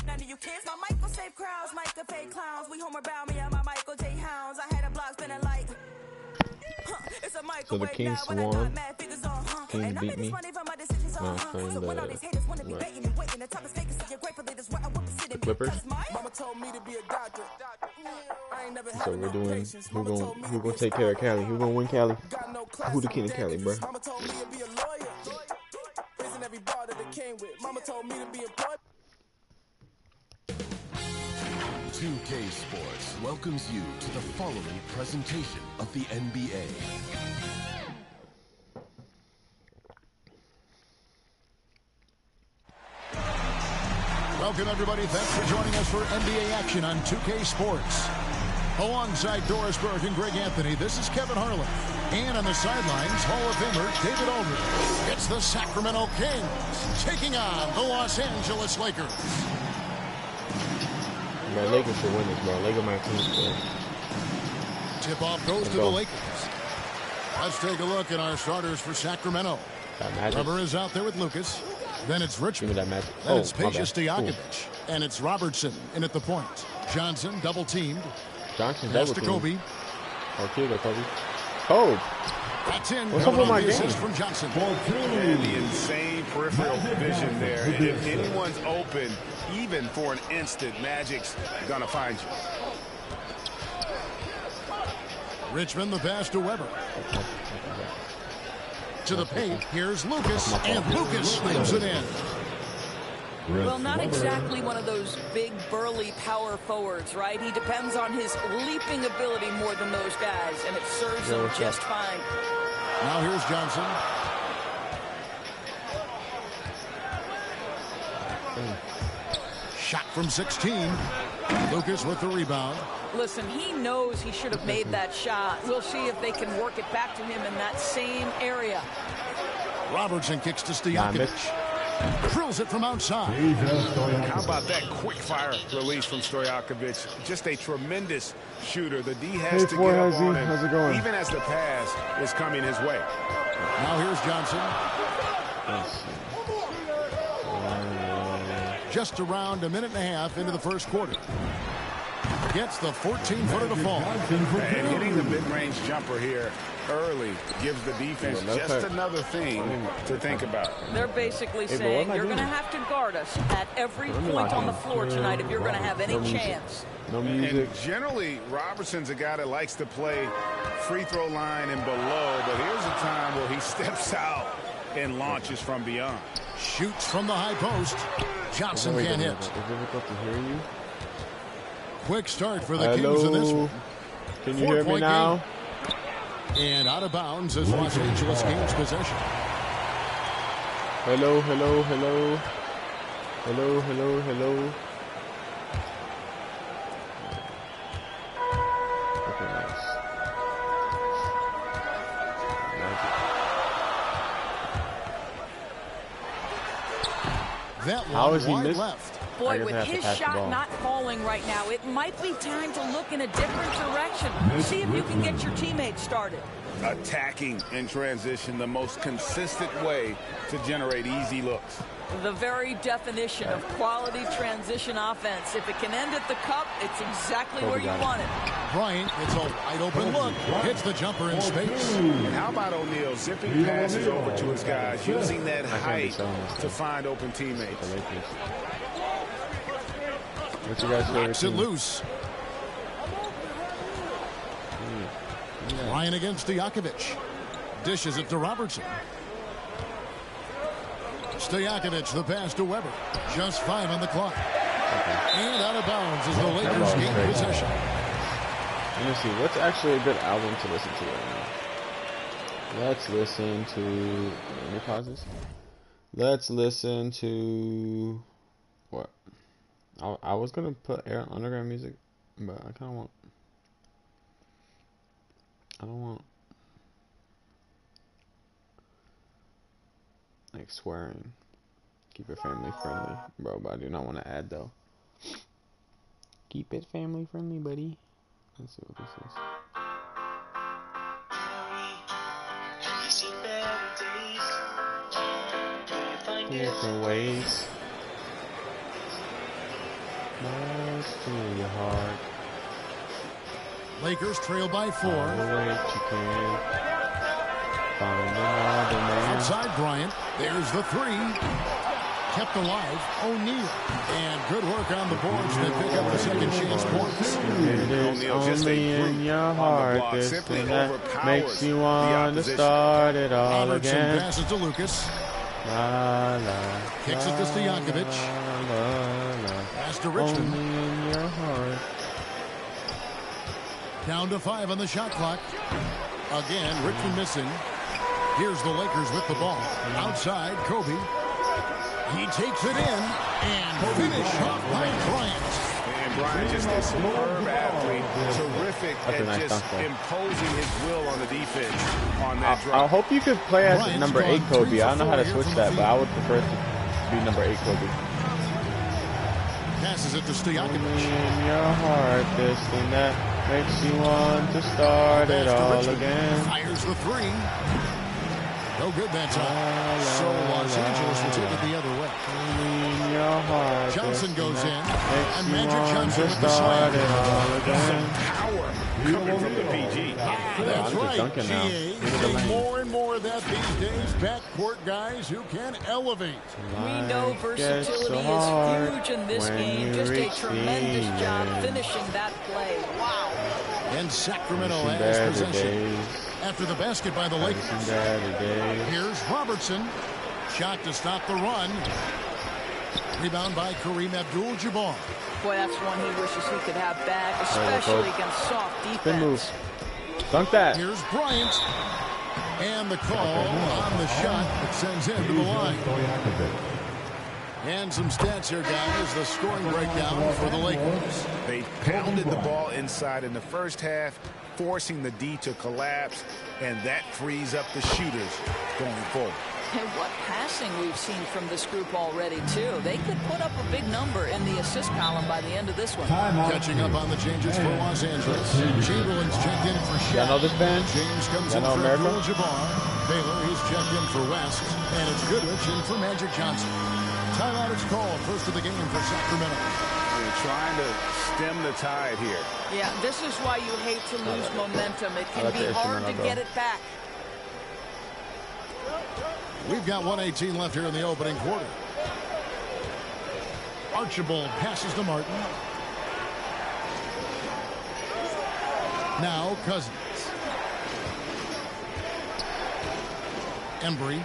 None of you kids, my Michael save crowds, Micah fake clowns. We home about me and my Michael J. Hounds. I had a block spinning like. It's a So the Kings won. Kings beat me. No, playing the Clippers. So we're doing who gonna take care of Cali? Who gonna win Cali? Who the king of Cali, bro? 2K Sports welcomes you to the following presentation of the NBA. Welcome, everybody. Thanks for joining us for NBA action on 2K Sports. Alongside Doris Burke and Greg Anthony, this is Kevin Harlan. And on the sidelines, Hall of Famer David Aldridge. It's the Sacramento Kings taking on the Los Angeles Lakers. Bro, Lakers should win this, bro. Lakers might win this. Tip-off goes to the Lakers. Let's take a look at our starters for Sacramento. Rubber is out there with Lucas. Then it's Richmond. Give me that magic. Then it's Pages Stojakovic. And it's Robertson in at the point. Johnson double-teamed. Johnson double teamed. Kobe. Oh, kill that Kobe. Kobe. That's in. What's up with my game? From Johnson. And the insane peripheral vision there. If anyone's open, even for an instant, Magic's gonna find you. Richmond, the pass to Weber. To the paint, here's Lucas, and Lucas slams it in. Well, not exactly one of those big, burly power forwards, right? He depends on his leaping ability more than those guys, and it serves him just fine. Now here's Johnson. Shot from 16. Lucas with the rebound. Listen, he knows he should have made that shot. We'll see if they can work it back to him in that same area. Robertson kicks to Stojakovic. Drills it from outside. How about that quick fire release from Stojakovic? Just a tremendous shooter. The D has to get up on him, even as the pass is coming his way. Now here's Johnson. Just around a minute and a half into the first quarter. Gets the 14-footer to fall. And hitting the mid-range jumper here early gives the defense just another thing to think about. They're basically saying you're going to have to guard us at every point on the floor tonight if you're going to have any chance. No music. And generally, Robertson's a guy that likes to play free throw line and below, but here's a time where he steps out and launches from beyond. Shoots from the high post. Johnson can't hit. Is it difficult to hear you? Quick start for the Kings in this one. Can you hear me now? Game. And out of bounds is Los Angeles Kings possession. Hello, hello, hello. Hello, hello, hello. Okay, nice. That How is he wide missed? left. Boy, with his shot not falling right now, it might be time to look in a different direction. See if you can get your teammates started. Attacking in transition, the most consistent way to generate easy looks. The very definition of quality transition offense. If it can end at the cup, it's exactly where you want it. Bryant gets a wide open look, hits the jumper in space. And how about O'Neal zipping passes over to his guys, using that height to find open teammates. What's your guys' favorite team? Loose. Ryan against Stojakovic. Dishes it to Robertson. Stojakovic, the pass to Weber. Just 5 on the clock. And out of bounds as the Lakers gain possession. Let me see. What's actually a good album to listen to right now? Let's listen to... Let me pause this. Let's listen to... What? I was going to put underground music, but I kind of want... I don't want... like swearing. Keep it family friendly. Bro, but I do not want to add though. Keep it family friendly, buddy. Let's see what this is. Different ways. Close to your heart. Lakers trail by 4. All the way you can. Find another man. Outside Bryant. There's the 3. Kept alive. O'Neal. And good work on the boards that pick up the second chance points. It is only in your heart this thing that makes you want to start it all Robertson again. passes to Lucas. La, la, Kicks it to Stojakovic. Pass to Richmond. Only in your heart. Down to 5 on the shot clock. Again, Richmond missing. Here's the Lakers with the ball. Outside, Kobe. He takes it in and finish off by Bryant. And Bryant just a superb athlete, terrific at nice just imposing his will on the defense on that I drop. hope you could play as Bryant's number 8 gone Kobe. 3 I don't know how to for 4 switch here that, from but the I would prefer to be number 8 Kobe. Passes it to Only Stojakovic. in your heart this thing that makes you want to start it all again. Fires the 3. No good that time. So Los Angeles will take it the other way. Only in your heart Johnson this goes thing in. that makes And you Magic want Johnson to with the start slam. it all again. Power coming from the PG. That's I'm just right, dunking now. GA. Into the Seeing lane. more and more of that these days. Backcourt guys who can elevate. We know Life gets so versatility hard is huge in this when game. you Just a reach tremendous the job end. finishing that play. Wow. And Sacramento Some has better possession. days. After the basket by the Some Lakers. better days. Here's Robertson. Shot to stop the run. Rebound by Kareem Abdul-Jabbar. Boy, that's one he wishes he could have back, especially against soft Spin move. defense. Dunk that. Here's Bryant. And the call on the shot that sends him to the line. And some stats here, guys. The scoring breakdown for the Lakers. They pounded the ball inside in the first half, forcing the D to collapse, and that frees up the shooters going forward. And what passing we've seen from this group already, too. They could put up a big number in the assist column by the end of this one. Catching up on the changes for Los Angeles. Chamberlain's checked in for Y'all know Shaq. this band? James comes Y'all in know for America? Abdul-Jabbar. Baylor, he's checked in for West. And it's Goodrich in for Magic Johnson. Timeout is called. First of the game for Sacramento. They're trying to stem the tide here. Yeah, this is why you hate to lose momentum. It can like be the hard to instrumental, get it back. We've got 1:18 left here in the opening quarter. Archibald passes to Martin. Now Cousins. Embry.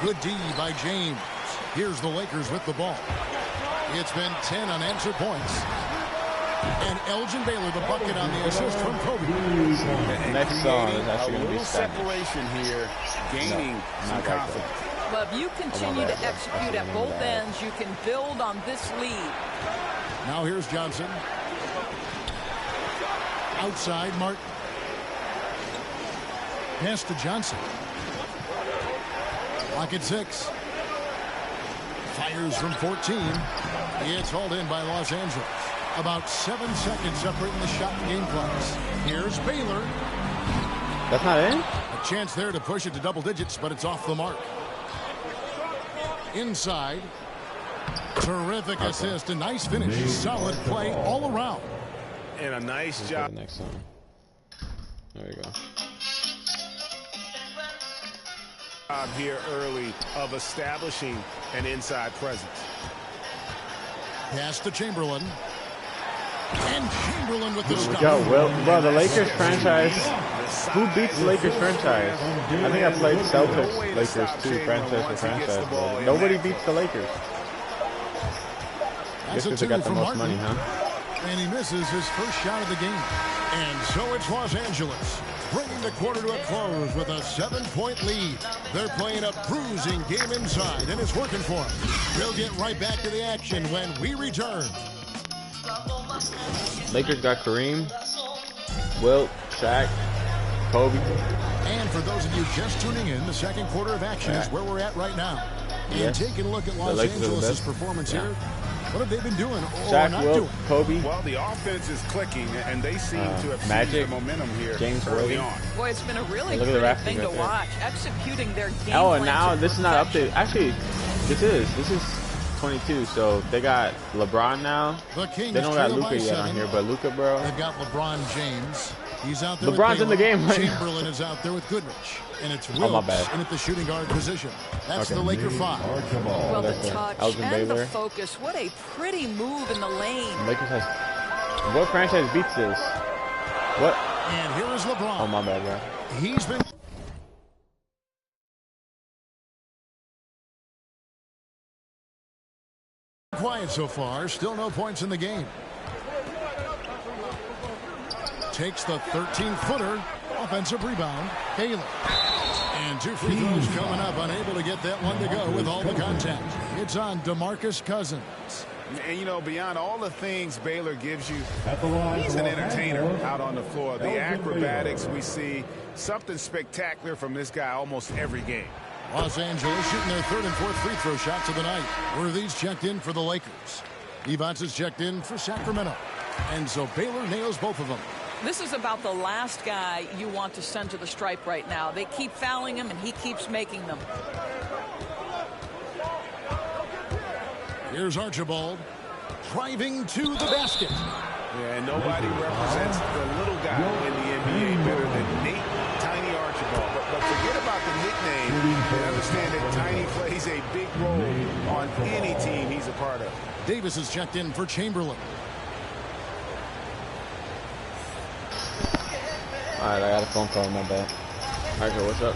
Good D by James. Here's the Lakers with the ball. It's been 10 unanswered points. And Elgin Baylor, the bucket on the assist from Kobe. Next song is actually a going to be little Spanish. separation here, gaining some not like confidence. Well, if you continue that, to though. execute That's at the name of both that. ends, you can build on this lead. Now here's Johnson. Outside, Martin. Pass to Johnson. Clock at 6. Fires from 14. It's hauled in by Los Angeles. About 7 seconds separating the shot and game clocks. Here's Baylor. That's not in? A chance there to push it to double digits, but it's off the mark. Inside. Terrific assist. A nice finish. Solid play all around. And a nice Let's job. go to the next song. There we go. Here early of establishing an inside presence. Pass to Chamberlain. And Chamberlain with the stop. Yo, well, bro, the Lakers franchise. Who beats the Lakers franchise? I think I played Celtics, Lakers too, franchise to franchise. But nobody beats the Lakers. That's Guess a because they got the from most Martin. money, huh? And he misses his first shot of the game. And so it's Los Angeles, bringing the quarter to a close with a 7-point lead. They're playing a bruising game inside, and it's working for them. We'll get right back to the action when we return. Lakers got Kareem, Wilt, Shaq, Kobe. And for those of you just tuning in, the second quarter of action is where we're at right now. And Yes. taking a look at The Los Lakers are the Angeles' best. performance Yeah. here, what have they been doing or Shaq, not Wilt, doing? Kobe, Well, the offense is clicking, and they seem to have Magic, seized the momentum here James early Worthy. on. Boy, it's been a really Look at the pretty Raptors thing to right there. watch. Executing their game Oh, and plan now to this is not perfection. updated. Actually, this is 22. So they got LeBron now. They don't got Luka yet on here, but Luka, bro. They've got LeBron James. He's out there. LeBron's in the game right now. Chamberlain is out there with Goodrich, and it's my Wilkes bad. in at the shooting guard position. That's the Laker 5. Well, the touch and Baylor. the focus. What a pretty move in the lane. Lakers has. What franchise beats this? What? And here is LeBron. Oh, my bad, bro. He's been quiet so far. Still no points in the game. Takes the 13-footer. Offensive rebound. Baylor. And 2 free throws coming up. Unable to get that one to go with all the contact. It's on DeMarcus Cousins. And, you know, beyond all the things Baylor gives you, he's an entertainer out on the floor. The acrobatics we see, something spectacular from this guy almost every game. Los Angeles shooting their 3rd and 4th free throw shots of the night. Worthy's checked in for the Lakers. Evans is checked in for Sacramento. And so Baylor nails both of them. This is about the last guy you want to send to the stripe right now. They keep fouling him, and he keeps making them. Here's Archibald driving to the basket. Yeah, and nobody represents the little guy in the NBA better than Nate Tiny Archibald. But forget about the nickname and understand that Tiny plays a big role on any team he's a part of. Davis is checked in for Chamberlain. All right, I got a phone call. My bad. All right, what's up?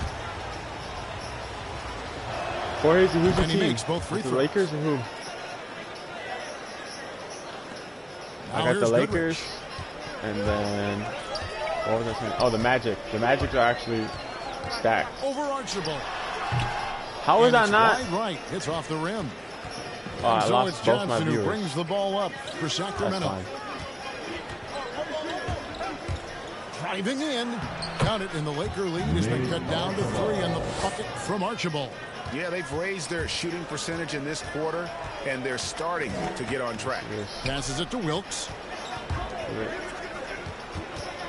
Who's the And he team? makes both free The throws. Lakers or who? I Now got the here's Lakers, Goodrich. and then what was I saying? Oh, the Magic. The Magic are actually stacked. Over Archibald. How is And that it's not? wide right. It's off the rim. Oh, I So lost it's both my Johnson who viewers. brings the ball up for That's Sacramento. fine. Driving in. Count it, and the Laker lead has been cut down to 3 on the bucket from Archibald. Yeah, they've raised their shooting percentage in this quarter, and they're starting to get on track. Passes it to Wilkes.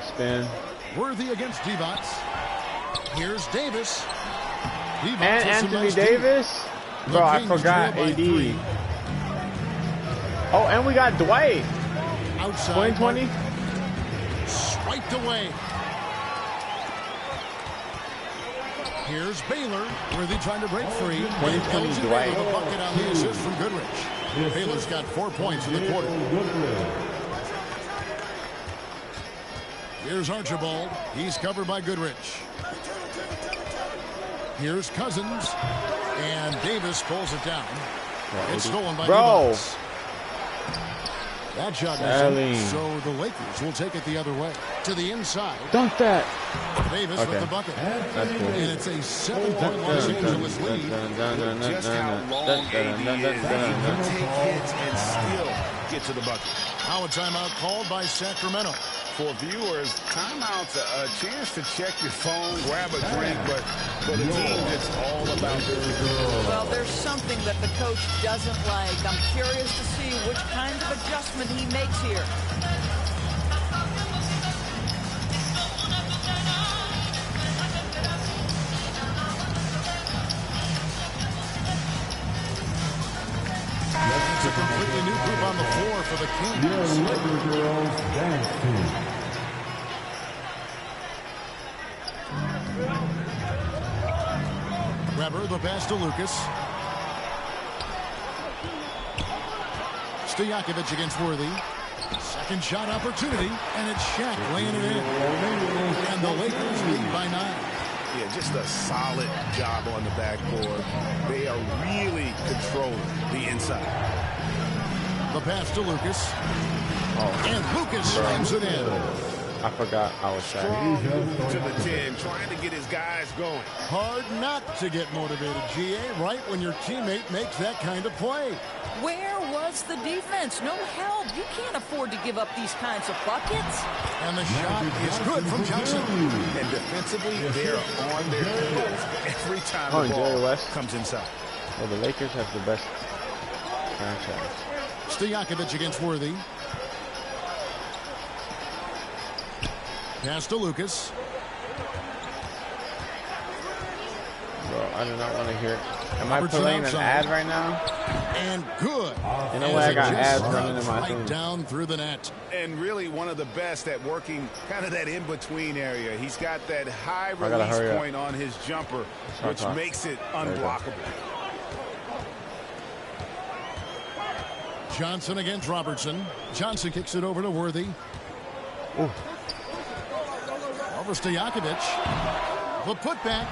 Spin. Worthy against Devonts. Here's Davis. Devonts And with some Anthony nice Davis? The Bro, I Kings forgot trail by AD. 3. Oh, and we got Dwight. Outside. 2020? Swiped away. Here's Baylor. Worthy trying to break free. 2020 Elgin Dwight. with a bucket on the assist from Goodrich. Baylor's got 4 points in the quarter. Here's Archibald. He's covered by Goodrich. Here's Cousins. And Davis pulls it down. It's stolen by Bro. Devonts. That shot Sterling. missing, so the Lakers will take it the other way. To the inside. Dunk that. Davis Okay. with the bucket. That's cool. And it's a 7-point Los Angeles lead. Just how long AD is, he can take hits and still get to the bucket. Now a timeout called by Sacramento. For viewers, timeout's a chance to check your phone, grab a drink, but for the team, it's all about this. Well, there's something that the coach doesn't like. I'm curious to see which kind of adjustment he makes here. It's a completely new group on the floor for the Kings. Weber, the pass to Lucas. Stojakovic against Worthy. Second shot opportunity, and it's Shaq laying it in. And the Lakers lead by 9. Yeah, just a solid job on the backboard. They are really controlling the inside. The pass to Lucas. And Lucas slams it in. I forgot I was shy. Strong move to the 10, trying to get his guys going. Hard not to get motivated, GA, right when your teammate makes that kind of play. Where was the defense? No help. You can't afford to give up these kinds of buckets. And the shot is good from Johnson. And defensively, they're on their heels every time the Jerry ball West. comes inside. Well, the Lakers have the best franchise. Stojakovic against Worthy. Pass to Lucas. Bro, I do not want to hear it. Am I Robertson playing an outside. ad right now? And good. You know what? I got ads running in my right thing. down through the net. And really one of the best at working kind of that in-between area. He's got that high gotta release hurry up. point on his jumper, which talk. makes it There you go. unblockable. Johnson against Robertson. Johnson kicks it over to Worthy. Ooh. Over Stojakovic. The putback.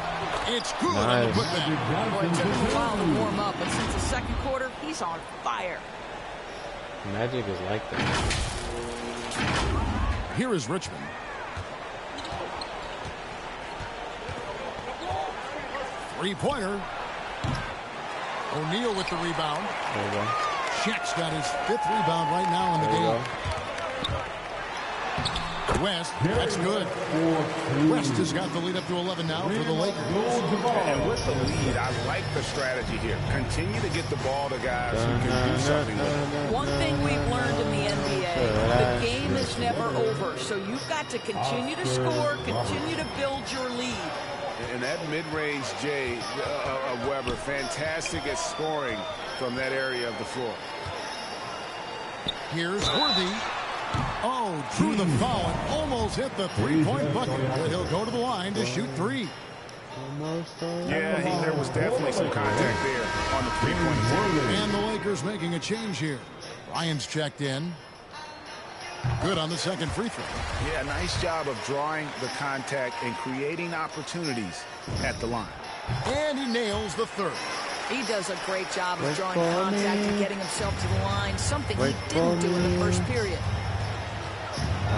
It's good on the Nice. putback. Boy, it took him a while to warm up, but since the second quarter, he's on fire. Magic is like that. Here is Richmond. Three-pointer. O'Neal with the rebound. There you go. Shaq's got his 5th rebound right now in the There you game. West, that's good. West has got the lead up to 11 now for the Lakers. And with the lead, I like the strategy here. Continue to get the ball to guys who can do something with it. One thing we've learned in the NBA, the game is never over. So you've got to continue to score, continue to build your lead. And that mid-range J of Weber, fantastic at scoring from that area of the floor. Here's Worthy. Oh, drew the foul and almost hit the three-point bucket. But he'll go to the line to shoot three. Yeah, there was definitely some contact there on the three-point attempt. And the Lakers making a change here. Ryan's checked in. Good on the second free throw. Yeah, nice job of drawing the contact and creating opportunities at the line. And he nails the third. He does a great job of drawing contact and getting himself to the line, something he didn't do in the first period.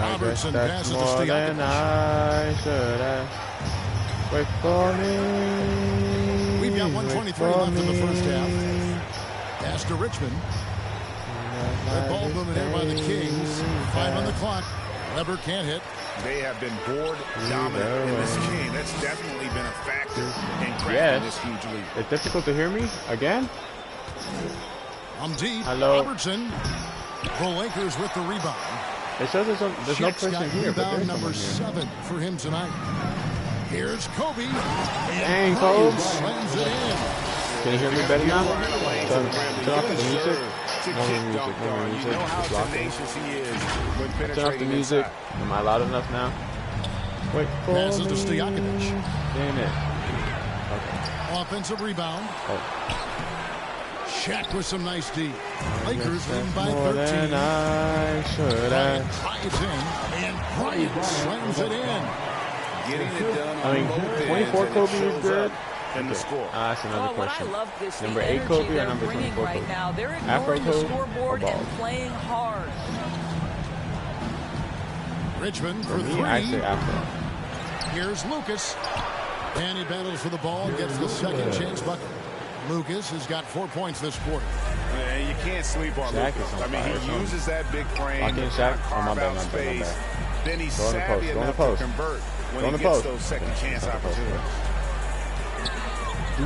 Robertson passes to More than Stojakovic. I should have. Wait for me. We've got 1:23 left in the first half. Pass to Richmond. Red ball moving there by the Kings. 5 on the clock. Weber can't hit. They have been board dominant in this game. That's definitely been a factor in cracking Yes. this huge lead. It's difficult to hear me again. I'm deep. Hello. Robertson. The Lakers with the rebound. It says there's no Shaq's person got here, but rebound there's number someone here. 7 for him tonight. Here's Kobe. Dang, And Kobe. Bryant slams it in. Can you hear me better now? Turn You off the music. deserve to No more kick music. dunk No more on. You music. know how Just lock it. tenacious he is when Turn off the penetrating music. inside. Am I loud enough now? Wait for Passes to me. Stojakovic. Damn it. Okay. Offensive rebound. Oh. Shaq with some nice D. Lakers leading by More 13. than I should Bryant have. drives in, and Bryant slams it in. Getting it done I mean, on both ends, 24 and it Kobe is shows good. up in the score. That's another Well, what I question. love this, Number the 8 energy Kobe or they're number bringing 24 right Kobe? now. They're Afro ignoring the Kobe scoreboard or and bald? playing hard. Richmond For for me, I say three. Afro. Here's Lucas. And he battles for the ball and gets the second chance bucket. Lucas has got 4 points this quarter. And you can't sleep on Shaq Lucas. is on I mean, fire, he son. uses that big frame Lock in, to Shaq. carve Oh, my bad, out my bad, my space. bad. Then he's Go in the savvy post, go in the enough to post. convert Go when in he the gets post. those second chance Go in the post. opportunities.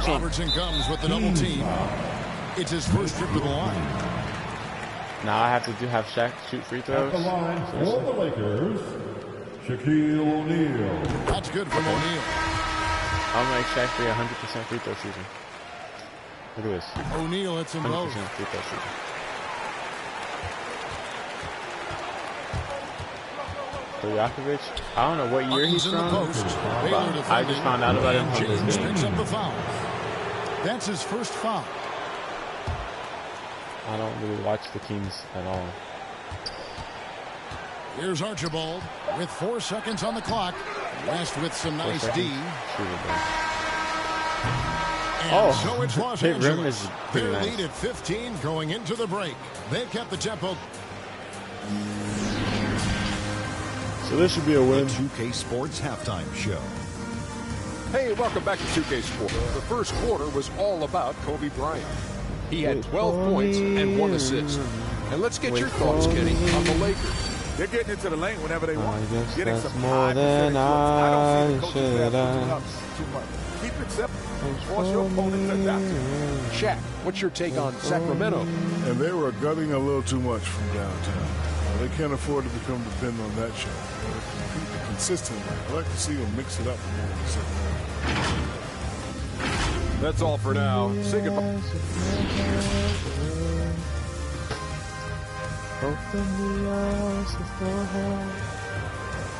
Robertson comes with the double team. It's his first trip to the line. Now I have to have Shaq shoot free throws. The line for the Lakers, Shaquille O'Neal. That's good from O'Neal. I'll make Shaq free 100% free throw shooting. Look at this. O'Neal hits them both. 100% free throw shooting. Stojakovic, I don't know what year he's Buttons in the from, post. but Baylor I defending. just found out about him And from this James game. picks up the foul. That's his first foul. I don't really watch the Kings at all. Here's Archibald with 4 seconds on the clock. West with some 4 nice seconds. D. Shoot it, bro. And Oh, so it's Los hit rim Angeles. is pretty Their nice. lead at 15 going into the break. They've kept the tempo. So this should be a win. 2K Sports Halftime Show. Hey, welcome back to 2K Sports. The first quarter was all about Kobe Bryant. He had 12 points and 1 assist. And let's get your thoughts, Kenny, on the Lakers. They're getting into the lane whenever they want. I guess Getting that's some more high than percentage looks. I don't see the I coaching should staff putting have. up too much. Keep it simple. Force your opponent to adapt. Shaq, what's your take on Sacramento? And they were gutting a little too much from downtown. They can't afford to become dependent on that shot. Consistently, I like to see them mix it up more in the second half. That's all for now. Say goodbye. Open the eyes of the heart.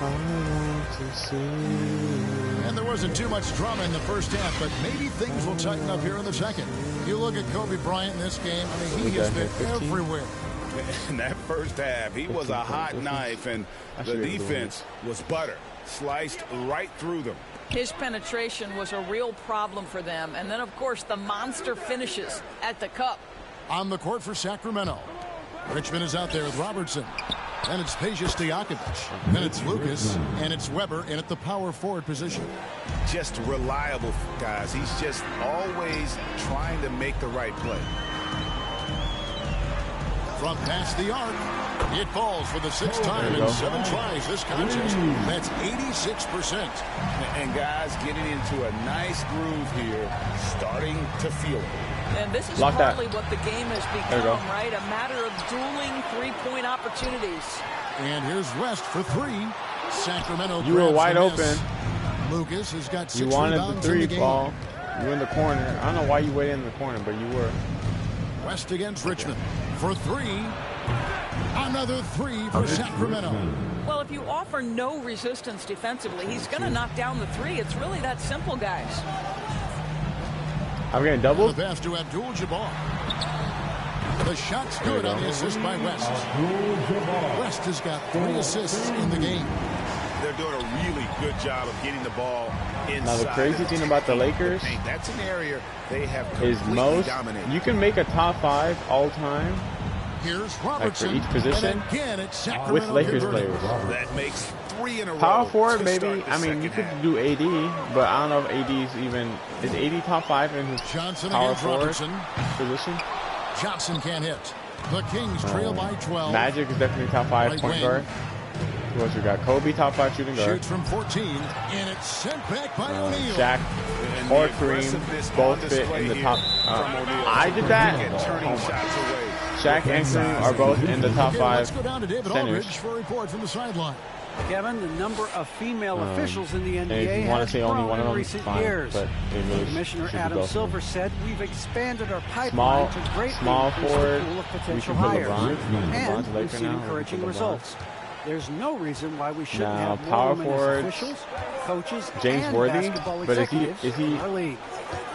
I want to see. And there wasn't too much drama in the first half, but maybe things will tighten up here in the second. You look at Kobe Bryant in this game, I mean, he has been everywhere. In that first half, he was a hot knife, and the defense was butter. Sliced right through them. His penetration was a real problem for them. And then, of course, the monster finishes at the cup. On the court for Sacramento. Richmond is out there with Robertson. And it's Peja Stojakovic. Then it's Lucas. And it's Weber in at the power forward position. Just reliable, guys. He's just always trying to make the right play. From past the arc, it falls for the sixth time in 7 tries this contest. That's 86%. And guys getting into a nice groove here, starting to feel it. And this is partly what the game has become, right? A matter of dueling three-point opportunities. And here's West for 3. Sacramento. You were wide open. Lucas has got 6 You wanted rebounds the 3 in the ball. You were in the corner. I don't know why you waited in the corner, but you were. West against Richmond for 3. Another 3 for Sacramento. Well, if you offer no resistance defensively, he's going to knock down the 3. It's really that simple, guys. I'm getting doubled. The pass to Abdul-Jabbar. The shot's good on the assist by West. West has got 3 assists in the game. They're doing a really good job of getting the ball inside. Now the crazy thing about the Lakers that's an area they have is dominated. you can make a top 5 all time. Here's Robertson. Like for each position with Lakers players. That makes 3 in a row. Power forward, maybe. I mean, you could do AD, but I don't know if AD is even. Is AD top 5 in his power forward position? Johnson can't hit. The Kings trail by 12. Magic is definitely top 5 point guard. Who else we got? Kobe, top 5 shooting guard. Shoots from 14, and it's sent back by O'Neal. Shaq or Kareem both fit in the top. I did that. Shaq and Kareem are both in the top 5 Let's go down to David centers. Aldridge for a report from the sideline. Kevin, the number of female officials in the If NBA you want has to say only grown one of in them, recent fine, years. but it really Commissioner should be Adam both. Silver said we've expanded our pipeline to greatly small increase forward, the pool of we potential can put hires, LeBron. and LeBron's we've seen now. encouraging results. There's no reason why we shouldn't Now, have power more women forward, as officials, coaches, James and Worthy, basketball but is executives he in our league.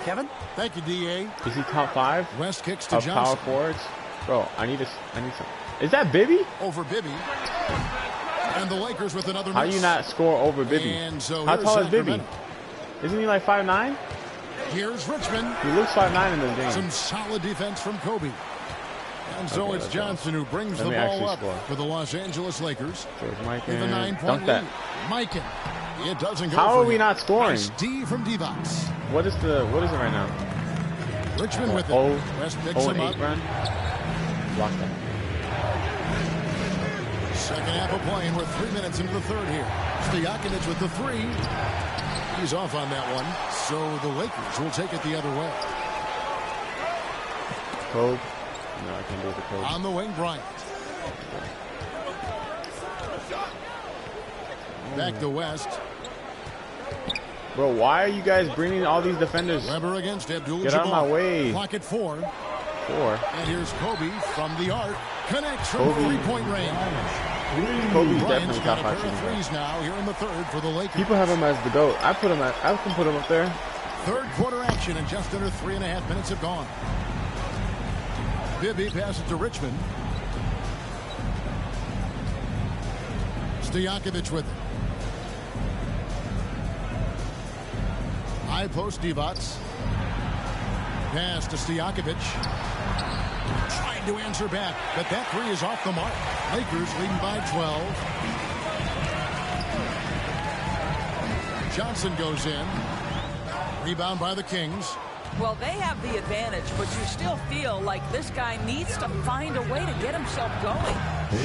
Kevin? Thank you, DA. Is he top 5 West kicks to of Johnson. power forwards? Bro, I need some. Is that Bibby? Over Bibby. And the Lakers with another How do you not score over Bibby? And so how tall is Bibby? Sacramento. Isn't he like 5'9"? Here's Richmond. He looks 5'9" in this game. Some solid defense from Kobe. And so it's Johnson who brings the ball up for the Los Angeles Lakers. With a 9-point lead. Mikan. It doesn't go. How for are we him. not scoring? Nice D from Divac. What is it right now? Richmond with it. West picks him up. Run. Block that. Second half of play, and we're 3 minutes into the third here. Stojakovic with the 3. He's off on that one, so the Lakers will take it the other way. Kobe. No, I can't do the Kobe. On the wing, Bryant. Back to West. Bro, why are you guys bringing all these defenders? Weber against Abdul-Jabbar. Get out of my way. Clock at 4. 4. And here's Kobe from the arc. Connects from 3-point range. Kobe's Bryant's definitely got top a 5 pair of shooting threes now here in the third for the Lakers. People have him as the GOAT. I can put him up there. Third quarter action, and just under 3.5 minutes have gone. Bibby passes to Richmond. Stojakovic with it. High post Divac. Pass to Stojakovic. Trying to answer back, but that 3 is off the mark. Lakers leading by 12. Johnson goes in. Rebound by the Kings. Well, they have the advantage, but you still feel like this guy needs to find a way to get himself going.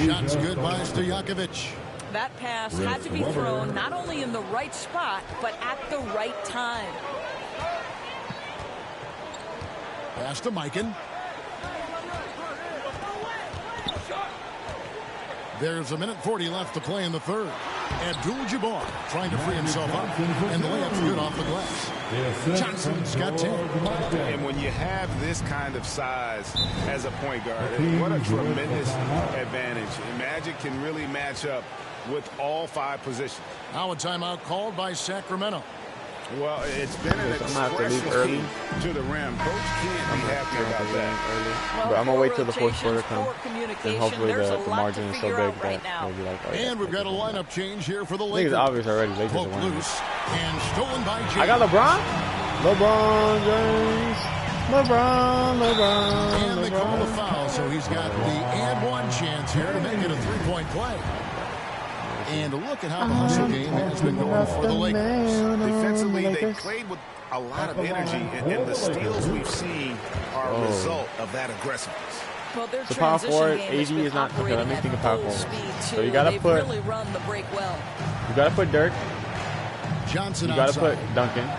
Shots good by Stojakovic. That pass had to be thrown not only in the right spot, but at the right time. Pass to Mikan. There's 1:40 left to play in the third. Abdul-Jabbar trying to free himself up, and the layup's good off the glass. Johnson's got 10. And when you have this kind of size as a point guard, what a tremendous advantage. Magic can really match up with all 5 positions. Now a timeout called by Sacramento. Well, it's been an expression to the rim. Coach can't be happy about that. But I'm going to wait till the fourth quarter comes. Then hopefully the margin is so big that maybe like... Oh, and we've got a lineup change here for the Lakers. I think it's obvious already. Lakers are winning. Loose and stolen by James. I got LeBron. LeBron James. LeBron. And they call the foul, so he's got the and one chance here to make it a 3-point play. And look at how the hustle game has been going for the Lakers. Defensively, they played with a lot of energy, and the steals we've seen are a result of that aggressiveness. Well, their so power forward, AD is not okay. Let me think of power forward. So you gotta put. Really run the break well. You gotta put Dirk. Johnson. You gotta put Duncan.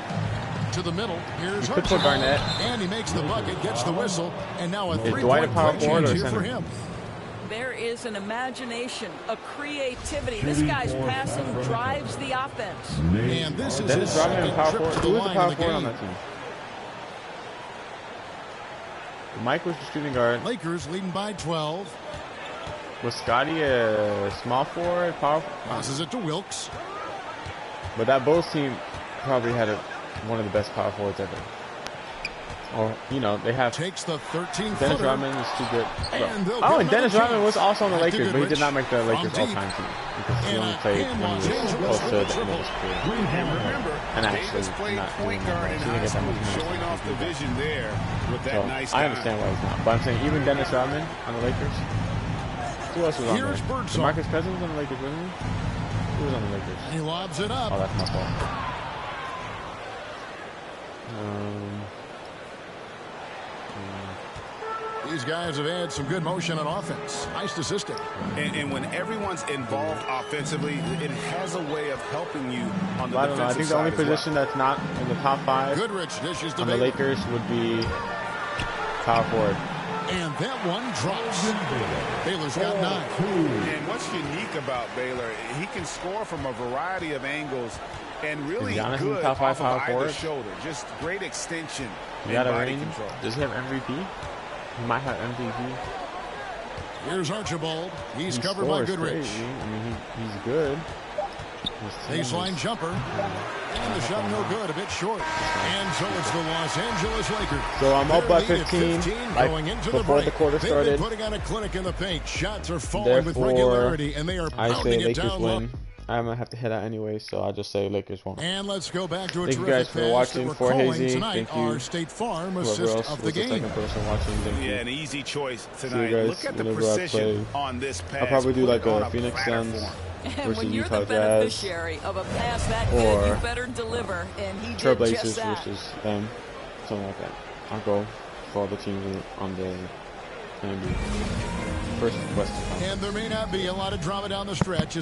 To the middle. Here's you could put Garnett. And he makes the bucket, gets the whistle, and now a 3-point play change here for him. There is an imagination, a creativity. This guy's passing drives the offense. And this is his second trip to the line of the game. On that team? Mike was the shooting guard. Lakers leading by 12. Was Scotty a small forward? Power? Passes it to Wilkes. But that Bulls team probably had one of the best power forwards ever. Or, you know, they have... Takes the 13th Dennis Rodman is too good. Oh, and Dennis Rodman was also on the Lakers, but he did not make the Lakers all-time team. Because he only played when he was close to the end of his career. And remember, Davis played point guard in high school, showing off the vision there with that nice I understand why he's not. But I'm saying, even Dennis Rodman on the Lakers. Who else was on there? Marcus Cousins on the Lakers, wasn't he? Who was on the Lakers? He lobs it up. Oh, that's my fault. These guys have had some good motion on offense. Nice assistant. And when everyone's involved offensively, it has a way of helping you on the defensive side. I think the only position that's not in the top 5 Goodrich dishes to on the Lakers would be power forward. And that one drops. Baylor's got 9. And what's unique about Baylor, he can score from a variety of angles and really good off of either shoulder. Just great extension and body control. Does he have MVP? He might have MVP. Here's Archibald. He's covered by Goodrich. Crazy. I mean, he's good. Baseline jumper. And the shot no good, a bit short. And so it's the Los Angeles Lakers. So I'm up by 15 going into before the quarter started. They've been putting on a clinic in the paint. Shots are falling with regularity, and they are pounding it down low. I'm going to have to hit that anyway, so I'll just say Lakers won. And let's go back to a thank you guys for watching. For Hazy, thank you. Our State Farm assist of the game. The second person watching, thank you. Yeah, an easy choice tonight. Guys, look at the precision on this pass. I'll probably do like a Phoenix Suns and when you're the beneficiary of a pass that good, you better deliver. And he did just that. Versus them, something like that. I'll go for all the teams on the first Western Conference. And there may not be a lot of drama down the stretch.